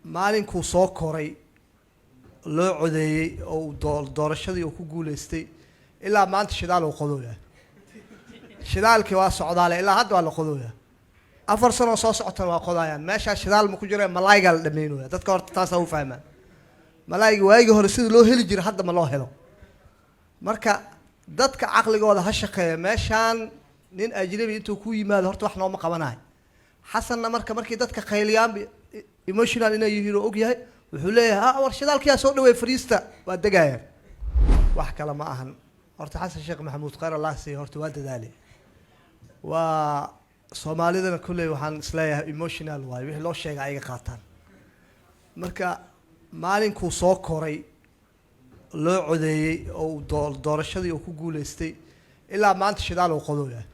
maalinkuu soo koray loo codeeyay oo doorashadii uu ku guuleystay ilaa maanta shidaal uu qodooyaa shidaalkii waa socdaale ilaa hadda waa la qodooyaa 4 sano soo socotana waa qodayaan meesha shidaal ma ku jiro malaayga la dhameynaya dadka horta taas u fahmaan malaayga waayigi hore sidii loo heli jiray hadda ma loo helo marka dadka aqligooda ha shaqeeya meeshaan nin ajnabi intuu ku yimaado horta wax nooma qabanaay xasanna markii dadka qayliyaan emotional inay yihiin oo og yahay wuxuu leeyahay war shidaalkiya soo dhaweey fariista waa dagaayeen wax kale ma ahan horta xasan sheekh maxamuud khayr allah si horta waa dadaali waa Soomaalidana kulay waxaan isleeyahay emotional way wixii loo sheegay ayaga qaataan marka maalinkuu soo koray loo codeeyay oo doorashadii uu ku guuleystay ilaa maanta shidaal uu qodooyaa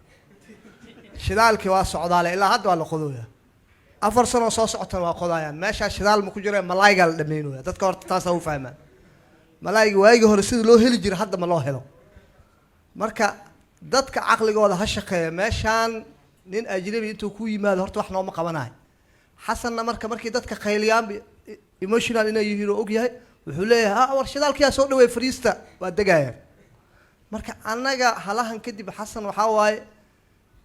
shidaalkii waa socdaale ilaa hadda waa la qodooyaa 4 sano soo socotana waa qodayaan meesha shidaal ma ku jiro malaayga la dhameynaya dadka horta taas u fahmaan malaayga waayigi hore sidii loo heli jiray hadda ma loo helo marka dadka aqligooda ha shaqeeya meeshaan nin ajnabi intuu ku yimaado horta wax nooma qabanaay xasanna markii dadka qayliyaan emotional inay yihiin oo og yahay wuxuu leeyahay war shidaalkiya soo dhaweey fariista waa dagaayeen marka anaga halahan kadib xasan waxa waaye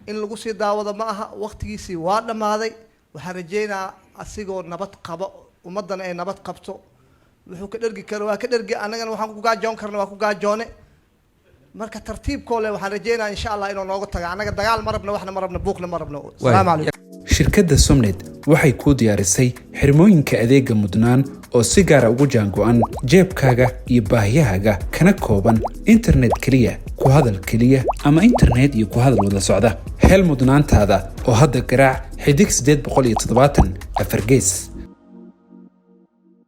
in lagu sii daawado ma aha waqtigiisii waa dhamaaday waxaan rajeynaa asigoo nabad qabo ummadana ay nabad qabto wuxuu ka dhargi karo waa ka dhargi anagana waxaan ku gaajoon karnaa waa ku gaajoone marka tartiibkoole waxaan rajeynaa insha Allah inuu nooga tago anaga dagaal marabna waxna marabna buuqna marabna salaam alaykum shirkadda Somnet waxay ku diyaarisay xirmooyinka adeega mudnaan oo si gaar ah ugu jaango'an jeebkaaga iyo baahiyahaaga kana kooban internet kaliya ku hadal kaliya ama internet iyo ku hadal wada socda hel mudnaantaada oo hadda garaac xidig 870 afar gees